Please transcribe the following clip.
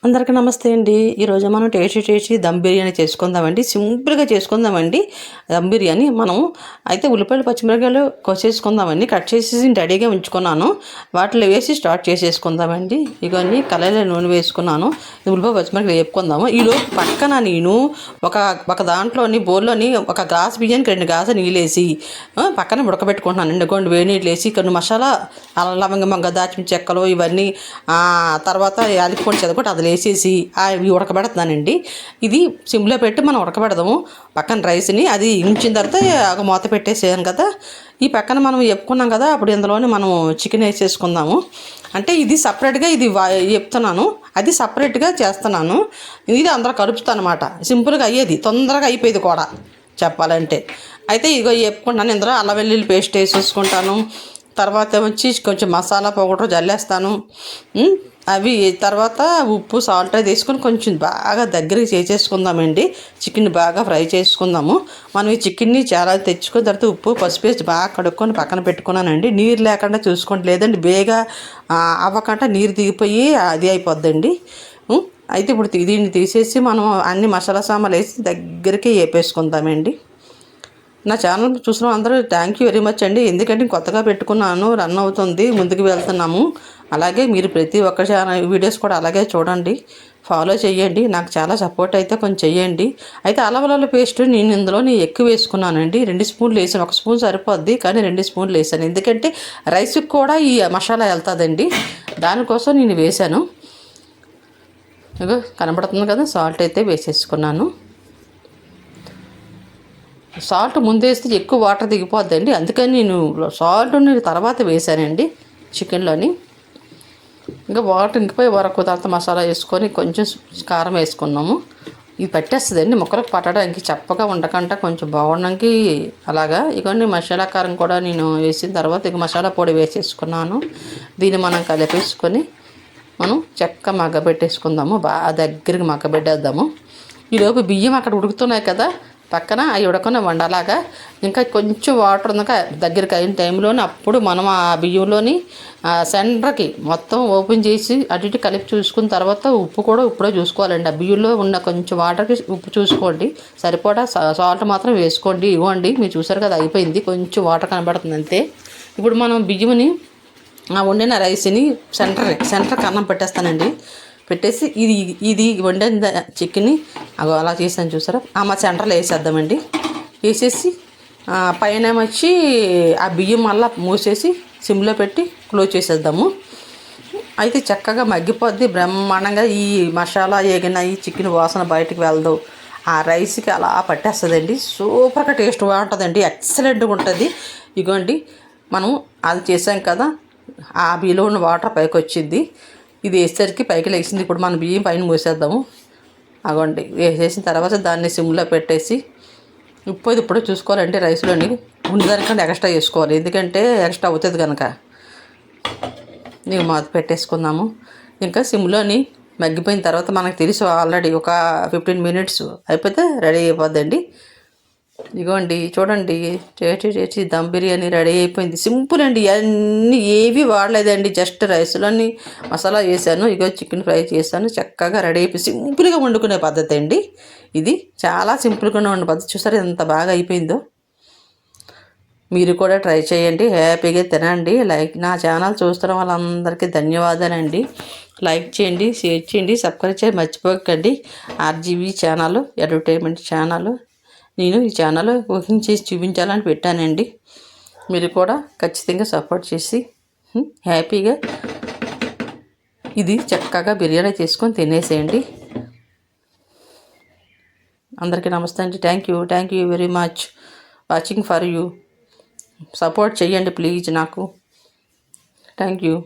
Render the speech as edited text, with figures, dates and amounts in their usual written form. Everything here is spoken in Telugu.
అందరికీ నమస్తే అండి. ఈరోజు మనం టేస్టీ దమ్ బిర్యానీ చేసుకుందామండి. సింపుల్గా చేసుకుందామండి దమ్ బిర్యానీ. మనం అయితే ఉల్లిపాయలు పచ్చిమిరపకాయలు కోసేసుకుందామండి. కట్ చేసేసి రెడీగా ఉంచుకున్నాను. వాటిలో వేసి స్టార్ట్ చేసేసుకుందామండి. ఇవన్నీ కళాయిలో నూనె వేసుకున్నాను. ఉల్లిపాయ పచ్చిమిరపకాయలు వేపుకుందాము. ఈలోపు పక్కన నేను ఒక దాంట్లోని బౌల్లోని ఒక గ్లాస్ బియ్యానికి 2 గ్లాసులు నీళ్ళు వేసి పక్కన ఉడకబెట్టుకుంటున్నాను. ఇంకొంచెం వేడి నీళ్ళు వేసి కొన్ని మసాలా లవంగ దాచిన చెక్కలు ఇవన్నీ తర్వాత యాలకుల చెదకొట్టి అది వేసేసి ఇవి ఉడకబెడుతున్నానండి. ఇది సిమ్లో పెట్టి మనం ఉడకబెడదాము. పక్కన రైస్ని అది ఇంచిన తర్వాత ఒక మూత పెట్టేసాను కదా. ఈ పక్కన మనం చెప్పుకున్నాం కదా, అప్పుడు ఇందులోని మనం చికెన్ వేసేసుకుందాము. అంటే ఇది సపరేట్గా ఇది చెప్తున్నాను, అది సపరేట్గా చేస్తున్నాను. ఇది అందరూ కలుపుతాను అనమాట. సింపుల్గా అయ్యేది, తొందరగా అయిపోయేది కూడా చెప్పాలంటే. అయితే ఇదిగో చెప్పుకుంటాను. ఇందులో అల్లం వెల్లుల్లి పేస్ట్ వేసేసుకుంటాను. తర్వాత వచ్చి కొంచెం మసాలా పౌడర్ జల్లేస్తాను. అవి తర్వాత ఉప్పు సాల్ట్ అది వేసుకొని కొంచెం బాగా దగ్గరికి చేసేసుకుందామండి. చికెన్ బాగా ఫ్రై చేసుకుందాము. మనం ఈ చికెన్ని చాలా తెచ్చుకున్న తర్వాత ఉప్పు పసుపు వేసి బాగా కడుక్కొని పక్కన పెట్టుకున్నానండి. నీరు లేకుండా చూసుకోండి, లేదండి బేగా అవ్వకుండా నీరు దిగిపోయి అది అయిపోద్దండి. అయితే ఇప్పుడు దీన్ని తీసేసి మనం అన్ని మసాలా సామాన్లు వేసి దగ్గరికి వేపేసుకుందామండి. నా ఛానల్ చూసిన అందరూ థ్యాంక్ యూ వెరీ మచ్ అండి. ఎందుకంటే కొత్తగా పెట్టుకున్నాను, రన్ అవుతుంది, ముందుకు వెళ్తున్నాము. అలాగే మీరు ప్రతి ఒక్క ఛానల్ వీడియోస్ కూడా అలాగే చూడండి, ఫాలో చేయండి. నాకు చాలా సపోర్ట్ అయితే కొంచెం చెయ్యండి. అయితే అల్లం పేస్ట్ నేను ఇందులో ఎక్కువ వేసుకున్నానండి. 2 స్పూన్లు వేసాను. 1 స్పూన్ సరిపోద్ది, కానీ 2 స్పూన్లు వేసాను. ఎందుకంటే రైస్కి కూడా ఈ మసాలా వెళ్తుందండి, దానికోసం నేను వేసాను. ఇగో కనబడుతుంది కదా, సాల్ట్ అయితే వేసేసుకున్నాను. సాల్ట్ ముందేస్తే ఎక్కువ వాటర్ దిగిపోద్దండి, అందుకని నేను సాల్ట్ని తర్వాత వేసానండి చికెన్లోని. ఇంకా వాటర్ ఇంకిపోయి వరకు తర్వాత మసాలా వేసుకొని కొంచెం కారం వేసుకున్నాము. ఇది పట్టేస్తుందండి ముక్కలకు పట్టడానికి, చప్పగా ఉండకుండా కొంచెం బాగుండడానికి అలాగా. ఇవన్నీ మసాలా కారం కూడా నేను వేసిన తర్వాత ఇక మసాలా పొడి వేసేసుకున్నాను. దీన్ని మనం కలిపేసుకొని మనం చెక్క మగ్గబెట్టేసుకుందాము. బాగా దగ్గరికి మగ్గబెట్టేద్దాము. ఈలోపు బియ్యం అక్కడ ఉడుకుతున్నాయి కదా, పక్కన అవి ఉడకనే వండలాగా. ఇంకా కొంచెం వాటర్ ఉందాక దగ్గరికి అయిన టైంలోనే అప్పుడు మనం ఆ బియ్యంలోని సెంటర్కి మొత్తం ఓపెన్ చేసి అటు ఇటు కలిపి చూసుకున్న తర్వాత ఉప్పు కూడా ఇప్పుడే చూసుకోవాలండి. ఆ బియ్యంలో ఉన్న కొంచెం వాటర్కి ఉప్పు చూసుకోండి, సరిపడా సాల్ట్ మాత్రం వేసుకోండి. ఇవ్వండి, మీరు చూసారు కదా అయిపోయింది, కొంచెం వాటర్ కనబడుతుంది అంతే. ఇప్పుడు మనం బియ్యంని వండిన రైస్ని సెంటర్కి అన్నం పెట్టేస్తానండి. పెట్టేసి ఇది వండిన చికెన్ని అలా చేసాను చూసారా, మా సెంటర్లో వేసేద్దామండి. వేసేసి పైన వచ్చి ఆ బియ్యం మళ్ళీ మూసేసి సిమ్లో పెట్టి క్లోజ్ చేసేద్దాము. అయితే చక్కగా మగ్గిపోద్ది బ్రహ్మాండంగా. ఈ మసాలా ఏగిన ఈ చికెన్ వాసన బయటికి వెళ్దాం, ఆ రైస్కి అలా పట్టేస్తుందండి. సూపర్గా టేస్ట్ బాగుంటుందండి, ఎక్సలెంట్గా ఉంటుంది. ఇగోండి మనం అది చేసాం కదా, ఆ బియ్యంలో ఉన్న వాటర్ పైకి వచ్చింది. ఇది వేసేసరికి పైకి లేచింది. ఇప్పుడు మనం బియ్యం పైన మూసేద్దాము. అగోండి వేసేసిన తర్వాత దాన్ని సిమ్లో పెట్టేసి ఇప్పుడు చూసుకోవాలంటే రైస్లోని ఉండదానికంటే ఎక్స్ట్రా వేసుకోవాలి, ఎందుకంటే ఎక్స్ట్రా అవుతుంది కనుక. నీకు మూత పెట్టేసుకుందాము. ఇంకా సిమ్లోని మగ్గిపోయిన తర్వాత మనకు తెలుసు ఆల్రెడీ ఒక 15 మినిట్స్ అయిపోతే రెడీ అయిపోద్దండి. ఇగోండి చూడండి, టేస్టీ దమ్ బిర్యానీ రెడీ అయిపోయింది. సింపుల్ అండి, అన్నీ ఏవి వాడలేదండి, జస్ట్ రైస్లోని మసాలా వేసాను. ఇగో చికెన్ ఫ్రై చేశాను, చక్కగా రెడీ అయిపోయి సింపుల్గా వండుకునే పద్ధతి అండి ఇది. చాలా సింపుల్గా వండే పద్ధతి. చూసారు ఎంత బాగా అయిపోయిందో. మీరు కూడా ట్రై చేయండి, హ్యాపీగా తినండి. నా ఛానల్ చూస్తున్న వాళ్ళందరికీ ధన్యవాదాలండి. లైక్ చేయండి, షేర్ చేయండి, సబ్స్క్రైబ్ చేయండి మర్చిపోకండి. RGV channel entertainment channel. నేను ఈ ఛానల్ కుకింగ్ చేసి చూపించాలని పెట్టానండి. మీరు కూడా ఖచ్చితంగా సపోర్ట్ చేసి హ్యాపీగా ఇది చక్కగా బిర్యానీ చేసుకొని తినేసేయండి. అందరికీ నమస్తే అండి. Thank you very much watching for you. Support చేయండి ప్లీజ్ నాకు. Thank you.